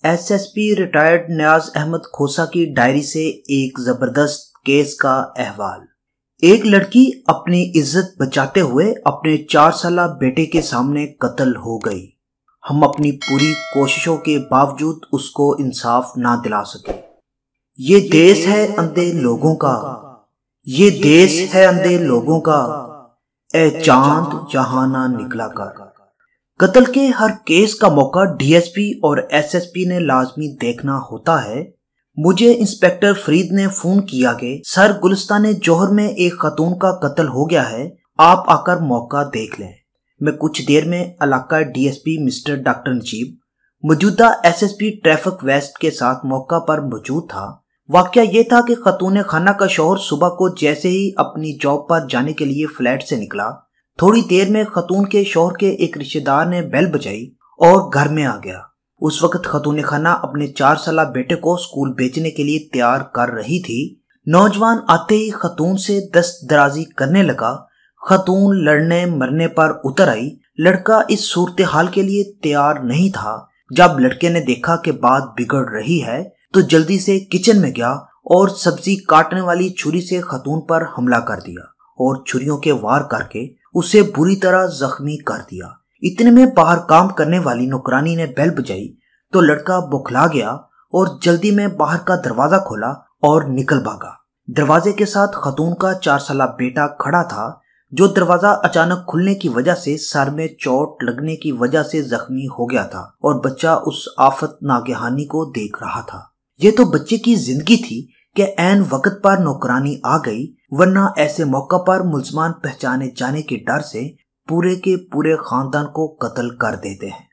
SSP retired नियाज अहमद खोसा की diary से एक जबरदस्त केस का अहवाल। एक लड़की अपनी इज्जत बचाते हुए अपने 4 साल बेटे के सामने कत्ल हो गई। हम अपनी पूरी कोशिशों के बावजूद उसको इंसाफ ना दिला सके। ये देश है अंधे लोगों का, ये देश है अंधे लोगों का, ए चांद जहां ना निकला कर। कत्ल के हर केस का मौका डीएसपी और एसएसपी ने लाजमी देखना होता है। मुझे इंस्पेक्टर फरीद ने फोन किया कि सर गुलिस्तान जौहर में एक खातून का कत्ल हो गया है, आप आकर मौका देख लें। मैं कुछ देर में इलाका डीएसपी मिस्टर डॉक्टर नजीब मौजूदा एसएसपी ट्रैफिक वेस्ट के साथ मौका पर मौजूद था। वाकया ये था कि खातून खाना का शौहर सुबह को जैसे ही अपनी जॉब पर जाने के लिए फ्लैट से निकला, थोड़ी देर में खातून के शौहर के एक रिश्तेदार ने बेल बजाई और घर में आ गया। उस वक्त खातून खाना अपने 4 साल बेटे को स्कूल भेजने के लिए तैयार कर रही थी। नौजवान आते ही खातून से दस्त दराजी करने लगा। खातून लड़ने मरने पर उतर आई। लड़का इस सूरत हाल के लिए तैयार नहीं था। जब लड़के ने देखा कि बात बिगड़ रही है तो जल्दी से किचन में गया और सब्जी काटने वाली छुरी से खातून पर हमला कर दिया और छुरियों के वार करके उसे बुरी तरह जख्मी कर दिया। इतने में बाहर काम करने वाली नौकरानी ने बेल बजाई तो लड़का बौखला गया और जल्दी में बाहर का दरवाजा खोला और निकल भागा। दरवाजे के साथ खातून का 4 साल बेटा खड़ा था, जो दरवाजा अचानक खुलने की वजह से सर में चोट लगने की वजह से जख्मी हो गया था और बच्चा उस आफत नागहानी को देख रहा था। यह तो बच्चे की जिंदगी थी कि ऐन वक्त पर नौकरानी आ गई, वरना ऐसे मौका पर मुल्जमान पहचाने जाने के डर से पूरे के पूरे खानदान को कत्ल कर देते हैं।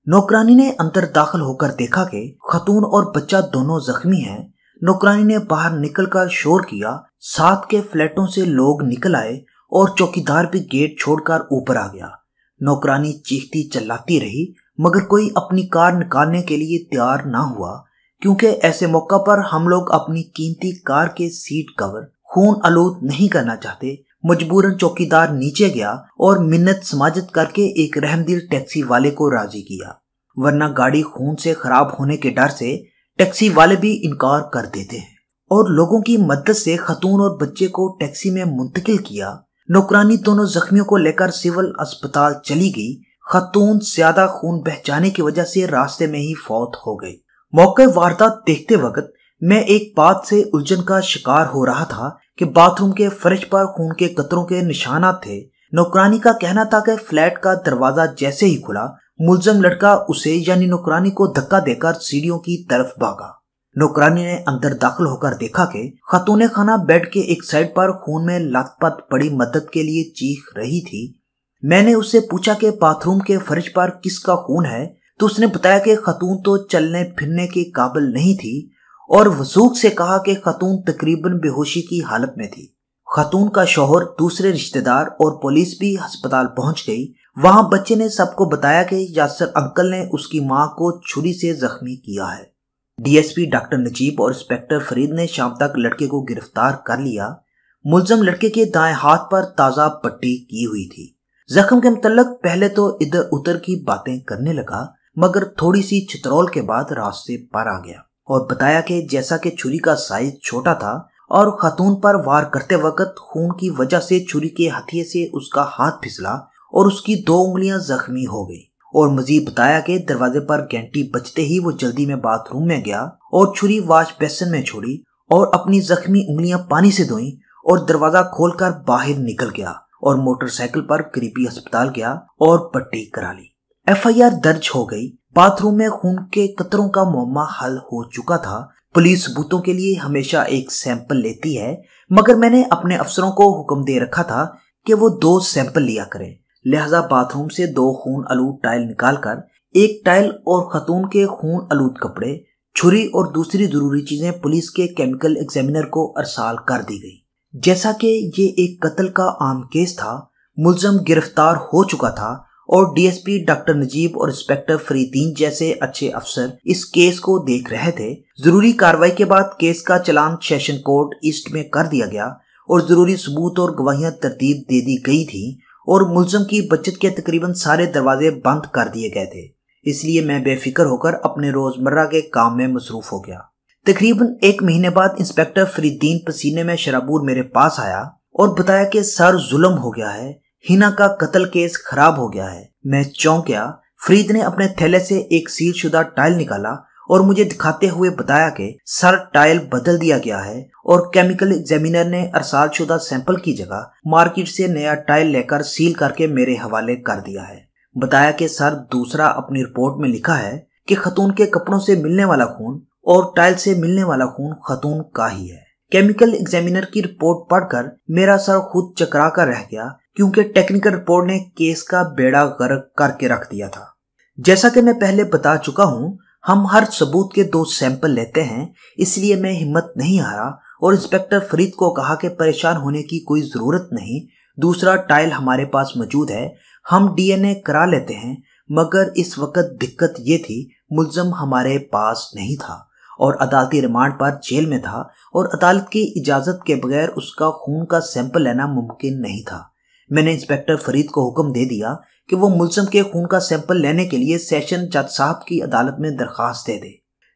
नौकरानी ने अंदर दाखिल होकर देखा कि खातून और बच्चा दोनों जख्मी हैं। नौकरानी ने बाहर निकलकर शोर किया। साथ के फ्लैटों से लोग निकल आए और चौकीदार भी गेट छोड़कर ऊपर आ गया। नौकरानी चीखती चिल्लाती रही मगर कोई अपनी कार निकालने के लिए तैयार ना हुआ, क्योंकि ऐसे मौका पर हम लोग अपनी कीमती कार के सीट कवर खून आलूद नहीं करना चाहते। मजबूरन चौकीदार नीचे गया और मिन्नत समाजत करके एक रहमदिल टैक्सी वाले को राजी किया, वरना गाड़ी खून से खराब होने के डर से टैक्सी वाले भी इनकार कर देते हैं। और लोगों की मदद से खातून और बच्चे को टैक्सी में मुंतकिल किया। नौकरानी दोनों जख्मियों को लेकर सिविल अस्पताल चली गई। खातून ज्यादा खून बह जाने की वजह से रास्ते में ही फौत हो गई। मौके वारदात देखते वक्त मैं एक बात से उलझन का शिकार हो रहा था कि बाथरूम के फर्श पर खून के कतरों के निशानात थे। नौकरानी का कहना था कि फ्लैट का दरवाजा जैसे ही खुला, मुलजम लड़का उसे यानी नौकरानी को धक्का देकर सीढ़ियों की तरफ भागा। नौकरानी ने अंदर दाखिल होकर देखा कि खातून खाना बेड के एक साइड पर खून में लथपथ पड़ी मदद के लिए चीख रही थी। मैंने उससे पूछा कि बाथरूम के फर्श पर किसका खून है, तो उसने बताया कि खातून तो चलने फिरने के काबिल नहीं थी और वसूख से कहा कि खातून तकरीबन बेहोशी की हालत में थी। खातून का शौहर, दूसरे रिश्तेदार और पुलिस भी अस्पताल पहुंच गई। वहां बच्चे ने सबको बताया कि यासर अंकल ने उसकी मां को छुरी से जख्मी किया है। डीएसपी डॉक्टर नजीब और इंस्पेक्टर फरीद ने शाम तक लड़के को गिरफ्तार कर लिया। मुलजम लड़के के दाएं हाथ पर ताजा पट्टी की हुई थी। जख्म के मुतल्लक पहले तो इधर उधर की बातें करने लगा, मगर थोड़ी सी छितरौल के बाद रास्ते पर आ गया और बताया कि जैसा कि छुरी का साइज छोटा था और खातून पर वार करते वक्त खून की वजह से छुरी के हथिये से उसका हाथ फिसला और उसकी 2 उंगलियां जख्मी हो गई। और मजीद बताया कि दरवाजे पर घंटी बजते ही वो जल्दी में बाथरूम में गया और छुरी वॉश बेसिन में छोड़ी और अपनी जख्मी उंगलियां पानी से धोई और दरवाजा खोलकर बाहर निकल गया और मोटरसाइकिल पर करीबी अस्पताल गया और पट्टी करा ली। एफआईआर दर्ज हो गई। बाथरूम में खून के कतरों का मुअम्मा हल हो चुका था। पुलिस सबूतों के लिए हमेशा एक सैंपल लेती है, मगर मैंने अपने अफसरों को हुक्म दे रखा था कि वो 2 सैंपल लिया करें। लिहाजा बाथरूम से 2 खून आलूद टाइल निकालकर एक टाइल और खातून के खून आलूद कपड़े, छुरी और दूसरी जरूरी चीजें पुलिस के केमिकल एग्जामिनर को अरसाल कर दी गई। जैसा कि ये एक कत्ल का आम केस था, मुलजम गिरफ्तार हो चुका था और डीएसपी डॉक्टर नजीब और इंस्पेक्टर फरीदीन जैसे अच्छे अफसर इस केस को देख रहे थे। जरूरी कार्रवाई के बाद केस का चलान सेशन कोर्ट ईस्ट में कर दिया गया और जरूरी सबूत और गवाहियां तरतीब दे दी गई थी और मुलजम की बचत के तकरीबन सारे दरवाजे बंद कर दिए गए थे। इसलिए मैं बेफिक्र होकर अपने रोजमर्रा के काम में मसरूफ हो गया। तकरीबन 1 महीने बाद इंस्पेक्टर फरीदीन पसीने में शराबूर मेरे पास आया और बताया कि सर जुल्म हो गया है, हिना का कत्ल केस खराब हो गया है। मैं चौंक गया। फरीद ने अपने थैले से एक सील शुदा टाइल निकाला और मुझे दिखाते हुए बताया कि सर टाइल बदल दिया गया है और केमिकल एग्जामिनर ने अरसाल शुदा सैंपल की जगह मार्केट से नया टाइल लेकर सील करके मेरे हवाले कर दिया है। बताया कि सर दूसरा अपनी रिपोर्ट में लिखा है कि खतून के कपड़ों से मिलने वाला खून और टाइल से मिलने वाला खून खतून का ही है। केमिकल एग्जामिनर की रिपोर्ट पढ़कर मेरा सर खुद चकरा कर रह गया, क्योंकि टेक्निकल रिपोर्ट ने केस का बेड़ा गर्क करके रख दिया था। जैसा कि मैं पहले बता चुका हूँ, हम हर सबूत के 2 सैंपल लेते हैं, इसलिए मैं हिम्मत नहीं हारा और इंस्पेक्टर फरीद को कहा कि परेशान होने की कोई जरूरत नहीं, दूसरा टाइल हमारे पास मौजूद है, हम डीएनए करा लेते हैं। मगर इस वक्त दिक्कत ये थी, मुल्जम हमारे पास नहीं था और अदालती रिमांड पर जेल में था और अदालत की इजाजत के बगैर उसका खून का सैंपल लेना मुमकिन नहीं था। मैंने इंस्पेक्टर फरीद को हुक्म दे दिया कि वो मुल्जम के खून का सैंपल लेने के लिए सेशन जज साहब की अदालत में दरखास्त दे दे।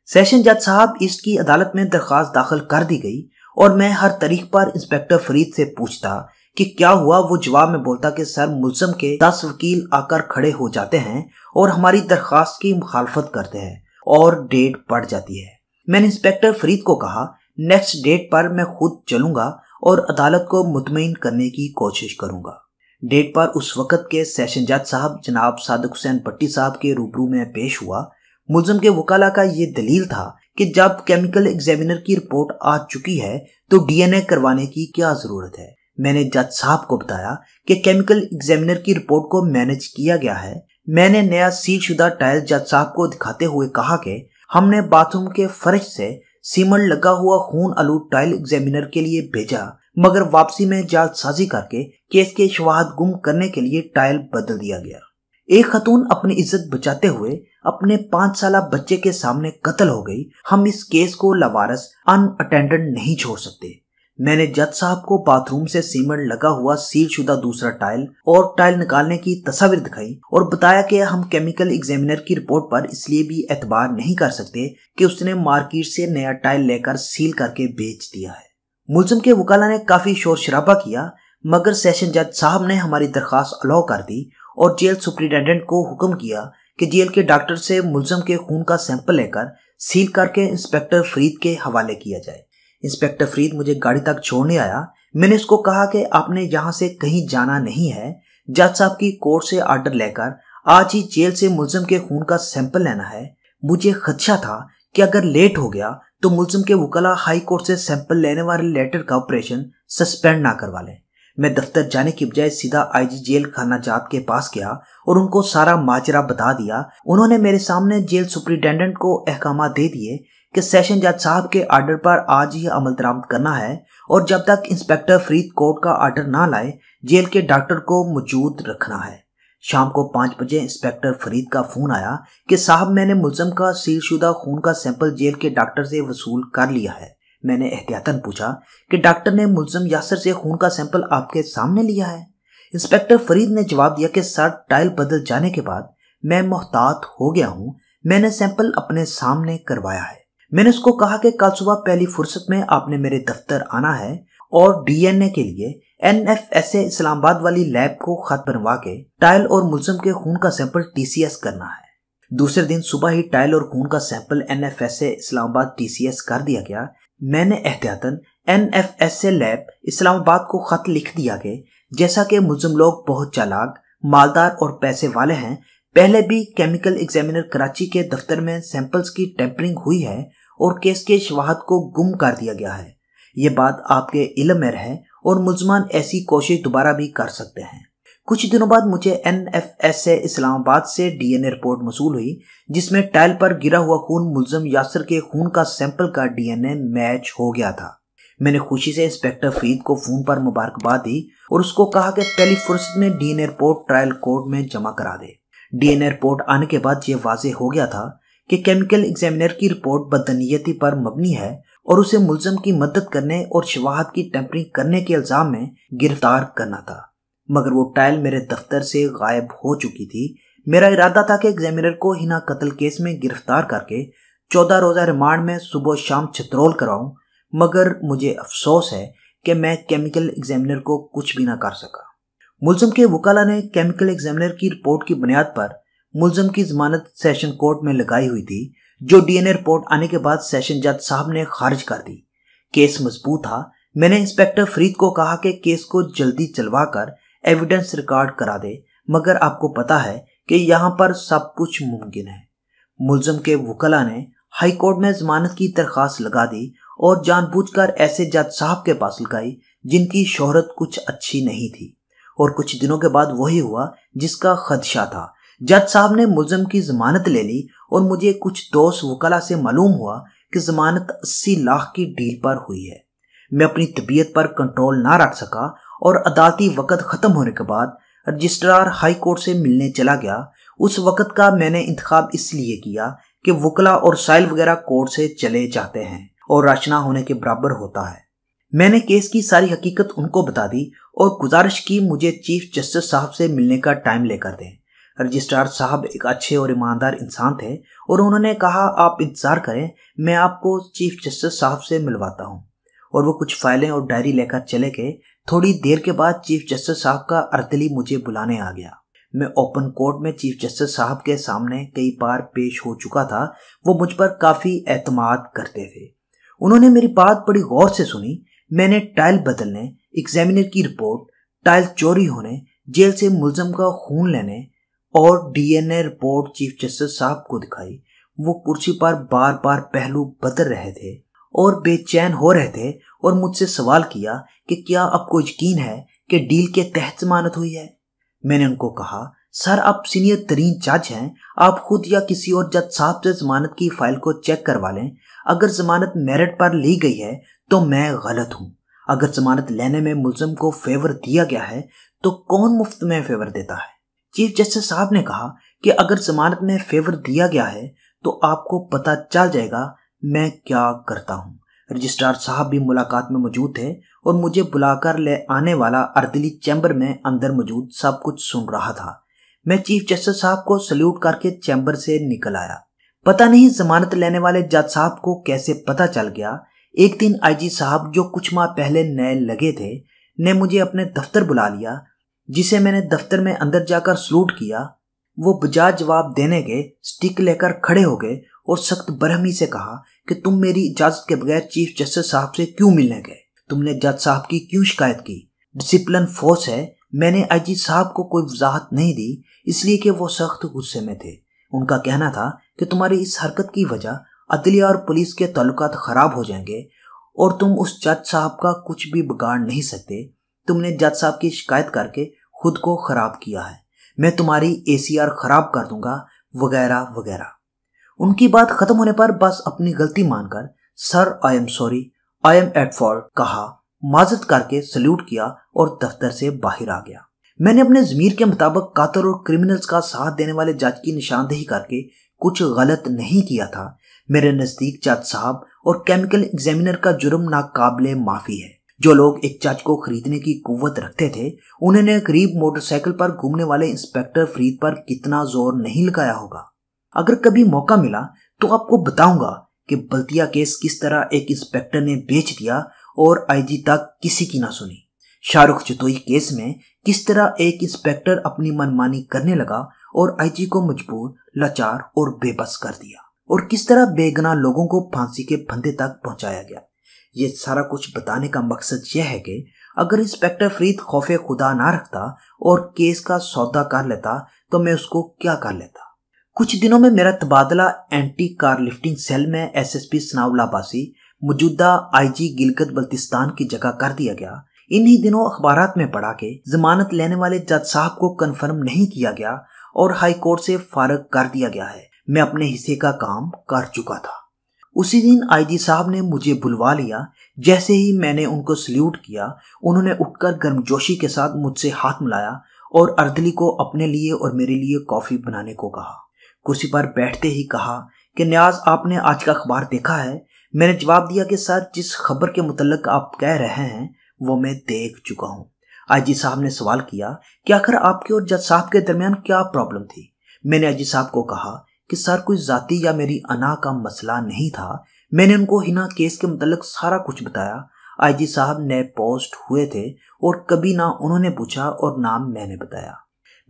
सेशन जज साहब ईस्ट की अदालत में दरखास्त दाखिल कर दी गई और मैं हर तारीख पर इंस्पेक्टर फरीद से पूछता कि क्या हुआ। वो जवाब में बोलता कि सर मुल्जम के 10 वकील आकर खड़े हो जाते हैं और हमारी दरखास्त की मुखालफत करते हैं और डेट बढ़ जाती है। मैंने इंस्पेक्टर फरीद को कहा नेक्स्ट डेट पर मैं खुद चलूंगा और अदालत को मुतमईन करने की कोशिश करूंगा। डेट पर उस वक्त के सेशन जज साहब जनाब सादिक हुसैन भट्टी साहब के रूबरू में पेश हुआ। मुल्जम के वकाला का ये दलील था कि जब केमिकल एग्जामिनर की रिपोर्ट आ चुकी है तो डीएनए करवाने की क्या जरूरत है। मैंने जज साहब को बताया कि केमिकल एग्जामिनर की रिपोर्ट को मैनेज किया गया है। मैंने नया सील शुदा टाइल जज साहब को दिखाते हुए कहा कि हमने बाथरूम के फर्श से सीमेंट लगा हुआ खून आलूद टाइल एग्जामिनर के लिए भेजा, मगर वापसी में जालसाजी करके केस के शवाहद गुम करने के लिए टाइल बदल दिया गया। एक खतून अपनी इज्जत बचाते हुए अपने 5 साला बच्चे के सामने कत्ल हो गई। हम इस केस को लवारस अनअटेंडेड नहीं छोड़ सकते। मैंने जज साहब को बाथरूम से सीमेंट लगा हुआ सील शुदा दूसरा टाइल और टाइल निकालने की तस्वीर दिखाई और बताया कि हम केमिकल एग्जामिनर की रिपोर्ट पर इसलिए भी एतबार नहीं कर सकते कि उसने मार्केट से नया टाइल लेकर सील करके बेच दिया है। मुल्जिम के वकाला ने काफी शोर शराबा किया, मगर सेशन जज साहब ने हमारी दरखास्त अलाउ कर दी और जेल सुप्रिटेंडेंट को हुक्म किया कि जेल के डॉक्टर से मुल्जिम के खून का सैंपल लेकर सील करके इंस्पेक्टर फरीद के हवाले किया जाए। इंस्पेक्टर फरीद मुझे गाड़ी तक छोड़ने आया। मैंने उसको कहा कि आपने यहाँ से कहीं जाना नहीं है, जज साहब की कोर्ट से आर्डर लेकर आज ही जेल से मुल्जिम के खून का सैंपल लेना है। मुझे खदशा था कि अगर लेट हो गया तो मुल्जिम के वकाला हाई कोर्ट से सैंपल लेने वाले लेटर का ऑपरेशन सस्पेंड ना करवा लें। मैं दफ्तर जाने की बजाय सीधा आईजी जेल खाना जात के पास गया और उनको सारा माजरा बता दिया। उन्होंने मेरे सामने जेल सुप्रिटेंडेंट को अहकाम दे दिए कि सेशन जज साहब के आर्डर पर आज ही अमल दरामद करना है और जब तक इंस्पेक्टर फरीद कोर्ट का आर्डर ना लाए जेल के डॉक्टर को मौजूद रखना है। शाम को 5 बजे इंस्पेक्टर फरीद का फोन आया कि साहब मैंने मुल्जिम का सीलशुदा खून का सैंपल जेल के डॉक्टर से वसूल कर लिया है। मैंने एहतियातन पूछा कि डॉक्टर ने मुल्जिम यासर से खून का सैंपल आपके सामने लिया है। इंस्पेक्टर फरीद ने जवाब दिया कि सर टाइल बदल जाने के बाद मैं मोहतात हो गया हूँ, मैंने सैंपल अपने सामने करवाया है। मैंने उसको कहा कि कल सुबह पहली फुर्सत में आपने मेरे दफ्तर आना है और डीएनए के लिए एनएफएसए इस्लामाबाद वाली लैब को खत बनवा के टाइल और मुल्जिम के खून का सैंपल टीसीएस करना है। दूसरे दिन सुबह ही टाइल और खून का सैंपल एनएफएसए इस्लामाबाद टीसीएस कर दिया गया। मैंने एहतियातन एनएफएसए लैब इस्लामाबाद को खत लिख दिया कि जैसा कि मुल्जिम लोग बहुत चालाक, मालदार और पैसे वाले हैं, पहले भी केमिकल एग्जामिनर कराची के दफ्तर में सैंपल्स की टेम्परिंग हुई है और केस के शवाहद को गुम कर दिया गया है। ये बात आपके इल्म में रहे और मुल्जमान ऐसी कोशिश दोबारा भी कर सकते हैं। कुछ दिनों बाद मुझे एनएफएसए इस्लामाबाद से डीएनए रिपोर्ट मौसूल हुई, जिसमें टाइल पर गिरा हुआ खून मुल्जिम यासर के खून का सैंपल का डीएनए मैच हो गया था। मैंने खुशी से इंस्पेक्टर फरीद को फोन पर मुबारकबाद दी और उसको कहा कि पहली फुर्सत में डीएनए रिपोर्ट ट्रायल कोर्ट में जमा करा दे। डीएनए रिपोर्ट आने के बाद यह वाज़ेह हो गया था कि केमिकल एग्जामिनर की रिपोर्ट बदनीयती पर मबनी है और उसे मुल्जिम की मदद करने और शवाहद की टेम्परिंग करने के इल्जाम में गिरफ्तार करना था। मगर वो टाइल मेरे दफ्तर से गायब हो चुकी थी। मेरा इरादा था कि एग्जामिनर को हिना कत्ल केस में गिरफ्तार करके 14 रोजा रिमांड में सुबह शाम छितरोल कराऊं, मगर मुझे अफसोस है कि मैं केमिकल एग्जामिनर को कुछ भी ना कर सका। मुलजिम के वकाला ने केमिकल एग्जामिनर की रिपोर्ट की बुनियाद पर मुलजिम की जमानत सेशन कोर्ट में लगाई हुई थी, जो डीएनए रिपोर्ट आने के बाद सेशन जज साहब ने खारिज कर दी। केस मजबूत था। मैंने इंस्पेक्टर फरीद को कहा कि केस को जल्दी चलवा कर एविडेंस रिकॉर्ड करा दे, मगर आपको पता है कि यहाँ पर सब कुछ मुमकिन है। मुलजिम के वकाला ने हाई कोर्ट में जमानत की दरख्वास्त लगा दी और जानबूझकर ऐसे जज साहब के पास लगाई जिनकी शोहरत कुछ अच्छी नहीं थी, और कुछ दिनों के बाद वही हुआ जिसका खदशा था। जज साहब ने मुलजिम की जमानत ले ली और मुझे कुछ दोस्त वकाला से मालूम हुआ कि जमानत 80 लाख की डील पर हुई है। मैं अपनी तबीयत पर कंट्रोल ना रख सका और अदालती वक़्त ख़त्म होने के बाद रजिस्ट्रार हाई कोर्ट से मिलने चला गया। उस वक़्त का मैंने इंतखाब इसलिए किया कि वकला और साइल वगैरह कोर्ट से चले जाते हैं और राशना होने के बराबर होता है। मैंने केस की सारी हकीकत उनको बता दी और गुजारिश की मुझे चीफ जस्टिस साहब से मिलने का टाइम लेकर दें। रजिस्ट्रार साहब एक अच्छे और ईमानदार इंसान थे और उन्होंने कहा, आप इंतज़ार करें, मैं आपको चीफ जस्टिस साहब से मिलवाता हूँ। और वो कुछ फाइलें और डायरी लेकर चले गए। थोड़ी देर के बाद चीफ जस्टिस साहब का अर्दली मुझे बुलाने आ गया। मैं ओपन कोर्ट में चीफ जस्टिस साहब के सामने कई बार पेश हो चुका था। वो मुझ पर काफ़ी एतमाद करते थे। उन्होंने मेरी बात बड़ी गौर से सुनी। मैंने टाइल बदलने, एग्जामिनर की रिपोर्ट, टाइल चोरी होने, जेल से मुलजिम का खून लेने और डीएनए रिपोर्ट चीफ जस्टिस साहब को दिखाई। वो कुर्सी पर बार बार पहलू बदल रहे थे और बेचैन हो रहे थे और मुझसे सवाल किया कि क्या आपको यकीन है कि डील के तहत जमानत हुई है। मैंने उनको कहा, सर आप सीनियर तरीन जज हैं, आप खुद या किसी और जज साहब से जमानत की फाइल को चेक करवा लें। अगर जमानत मेरिट पर ली गई है तो मैं गलत हूँ। अगर जमानत लेने में मुलजिम को फेवर दिया गया है तो कौन मुफ्त में फेवर देता है। चीफ जस्टिस साहब ने कहा कि अगर जमानत में फेवर दिया गया है तो आपको पता चल जाएगा मैं क्या करता हूँ। रजिस्ट्रार साहब भी मुलाकात में मौजूद थे और मुझे बुलाकर ले आने वाला अर्दली चैम्बर में अंदर मौजूद सब कुछ सुन रहा था। मैं चीफ जस्टिस साहब को सल्यूट करके चैम्बर से निकल आया। पता नहीं जमानत लेने वाले जज साहब को कैसे पता चल गया। एक दिन आईजी साहब, जो कुछ माह पहले नए लगे थे, ने मुझे अपने दफ्तर बुला लिया, जिसे मैंने दफ्तर में अंदर जाकर सल्यूट किया। वो बजाय जवाब देने के स्टिक लेकर खड़े हो गए और सख्त बरहमी से कहा कि तुम मेरी इजाजत के बगैर चीफ जस्टिस साहब से क्यों मिलने गए? तुमने जज साहब की क्यों शिकायत की? डिसिप्लिन फोर्स है। मैंने आईजी साहब को कोई वजाहत नहीं दी, इसलिए कि वो सख्त गुस्से में थे। उनका कहना था कि तुम्हारी इस हरकत की वजह अदलिया और पुलिस के ताल्लुकात खराब हो जाएंगे और तुम उस जज साहब का कुछ भी बिगाड़ नहीं सकते। तुमने जज साहब की शिकायत करके खुद को खराब किया है। मैं तुम्हारी एसीआर खराब कर दूंगा, वगैरह वगैरह। उनकी बात खत्म होने पर बस अपनी गलती मानकर sir I am sorry, I am at fault कहा, माजरत करके सल्यूट किया और दफ्तर से बाहर आ गया। मैंने अपने ज़मीर के मुताबिक कातिल और क्रिमिनल्स का साथ देने वाले जज की निशानदेही करके कुछ गलत नहीं किया था। मेरे नज़दीक जज साहब और केमिकल एग्जामिनर का जुर्म नाकाबिले माफ़ी है। जो लोग एक जज को खरीदने की कुव्वत रखते थे, उन्होंने गरीब मोटरसाइकिल पर घूमने वाले इंस्पेक्टर फरीद पर कितना जोर नहीं लगाया होगा। अगर कभी मौका मिला तो आपको बताऊंगा कि बल्तिया केस किस तरह एक इंस्पेक्टर ने बेच दिया और आईजी तक किसी की ना सुनी। शाहरुख जतोई केस में किस तरह एक इंस्पेक्टर अपनी मनमानी करने लगा और आईजी को मजबूर, लाचार और बेबस कर दिया, और किस तरह बेगुनाह लोगों को फांसी के फंदे तक पहुंचाया गया। ये सारा कुछ बताने का मकसद यह है कि अगर इंस्पेक्टर फरीद खौफे खुदा ना रखता और केस का सौदा कर लेता तो मैं उसको क्या कर लेता। कुछ दिनों में मेरा तबादला एंटी कार लिफ्टिंग सेल में एसएसपी सनाउल्लाह अब्बासी, मौजूदा आईजी गिलगित बल्तिस्तान की जगह कर दिया गया। इन्हीं दिनों अखबारात में पढ़ा कि जमानत लेने वाले जज साहब को कन्फर्म नहीं किया गया और हाई कोर्ट से फारग कर दिया गया है। मैं अपने हिस्से का काम कर चुका था। उसी दिन आईजी साहब ने मुझे बुलवा लिया। जैसे ही मैंने उनको सल्यूट किया, उन्होंने उठकर गर्मजोशी के साथ मुझसे हाथ मिलाया और अर्दली को अपने लिए और मेरे लिए कॉफ़ी बनाने को कहा। कुर्सी पर बैठते ही कहा कि नियाज, आपने आज का अखबार देखा है? मैंने जवाब दिया कि सर, जिस खबर के मुतल्लिक आप कह रहे हैं वो मैं देख चुका हूँ। आईजी साहब ने सवाल किया कि आखिर आपके और जज साहब के दरमियान क्या प्रॉब्लम थी? मैंने आईजी साहब को कहा कि सर कोई जाति या मेरी अना का मसला नहीं था। मैंने उनको हिना केस के मतलब सारा कुछ बताया। आईजी साहब नए पोस्ट हुए थे और कभी ना उन्होंने पूछा और ना मैंने बताया।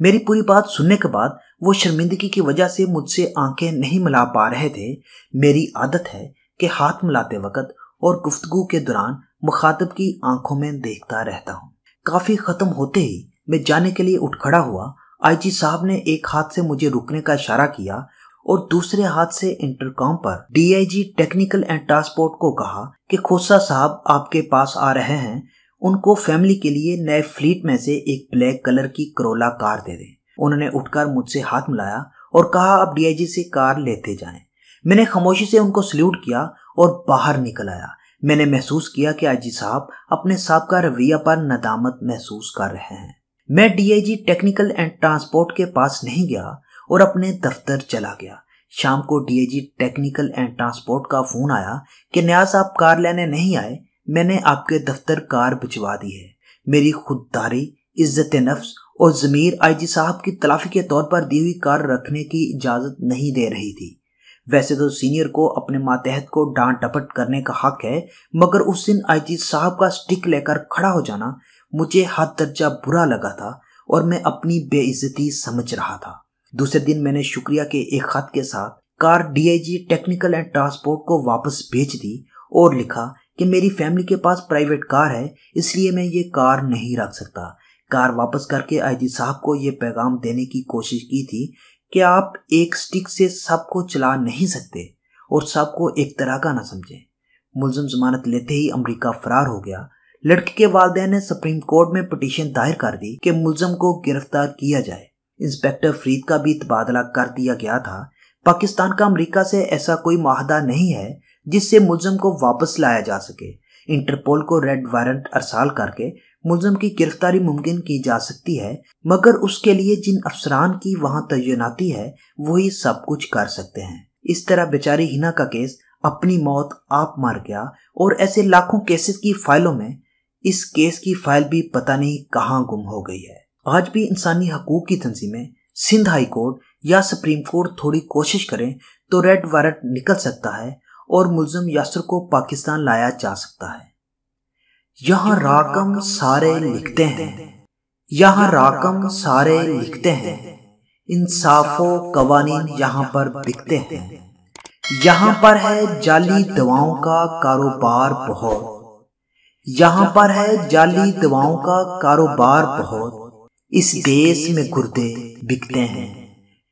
मेरी पूरी बात सुनने के बाद वो शर्मिंदगी की वजह से मुझसे आंखें नहीं मिला पा रहे थे। मेरी आदत है कि हाथ मिलाते वक्त और गुफ्तगू के दौरान मुखातिब की आंखों में देखता रहता हूँ। काफी खत्म होते ही मैं जाने के लिए उठ खड़ा हुआ। आईजी साहब ने एक हाथ से मुझे रुकने का इशारा किया और दूसरे हाथ से इंटरकॉम पर डीआईजी टेक्निकल एंड ट्रांसपोर्ट को कहा कि खोसा साहब आपके पास आ रहे हैं, उनको फैमिली के लिए नए फ्लीट में से एक ब्लैक कलर की करोला कार दे दें। उन्होंने उठकर मुझसे हाथ मिलाया और कहा आप डीआईजी से कार लेते जाएं। मैंने खामोशी से उनको सल्यूट किया और बाहर निकल आया। मैंने महसूस किया कि आईजी साहब अपने साहब रवैया पर नदामत महसूस कर रहे हैं। मैं डीआईजी टेक्निकल एंड ट्रांसपोर्ट के पास नहीं गया और अपने दफ्तर चला गया। शाम को डीआईजी टेक्निकल एंड ट्रांसपोर्ट का फोन आया कि न्याज आप कार लेने नहीं आए, मैंने आपके दफ्तर कार भिजवा दी है। मेरी खुददारी, इज्जत नफ्स और ज़मीर आईजी साहब की तलाफी के तौर पर दी हुई कार रखने की इजाज़त नहीं दे रही थी। वैसे तो सीनियर को अपने मातहत को डांट डपट करने का हक है, मगर उस दिन आईजी साहब का स्टिक लेकर खड़ा हो जाना मुझे हद दर्जा बुरा लगा था और मैं अपनी बेइज्जती समझ रहा था। दूसरे दिन मैंने शुक्रिया के एक खत के साथ car DIG technical and transport को वापस भेज दी और लिखा कि मेरी फैमिली के पास प्राइवेट कार है, इसलिए मैं ये कार नहीं रख सकता। कार वापस करके आईजी साहब को ये पैगाम देने की कोशिश की थी कि आप एक स्टिक से सबको चला नहीं सकते और सबको एक तरह का ना समझें। मुलजिम जमानत लेते ही अमेरिका फरार हो गया। लड़के के वालिदैन ने सुप्रीम कोर्ट में पिटीशन दायर कर दी कि मुलजिम को गिरफ्तार किया जाए। इंस्पेक्टर फरीद का भी तबादला कर दिया गया था। पाकिस्तान का अमेरिका से ऐसा कोई माहदा नहीं है जिससे मुलजिम को वापस लाया जा सके। इंटरपोल को रेड वारंट अरसाल करके मुलजिम की गिरफ्तारी मुमकिन की जा सकती है, मगर उसके लिए जिन अफसरान की वहां तैनाती है वही सब कुछ कर सकते हैं। इस तरह बेचारी हिना का केस अपनी मौत आप मार गया और ऐसे लाखों केसेस की फाइलों में इस केस की फाइल भी पता नहीं कहां गुम हो गई है। आज भी इंसानी हकूक की तंजीमें, सिंध हाई कोर्ट या सुप्रीम कोर्ट थोड़ी कोशिश करें तो रेड वारंट निकल सकता है और मुलजिम यासर को पाकिस्तान लाया जा सकता है। यहाँ राकम सारे लिखते हैं, यहाँ राकम सारे लिखते हैं, इंसाफो कवानीन यहाँ पर बिकते हैं। यहाँ पर है जाली दवाओं का कारोबार बहुत, यहाँ पर है जाली दवाओं का कारोबार बहुत, इस देश में गुर्दे बिकते हैं।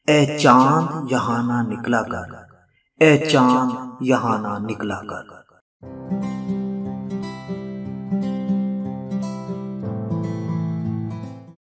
ए चांद यहाँ ना निकला कर, ए चांद यहाँ ना निकला कर।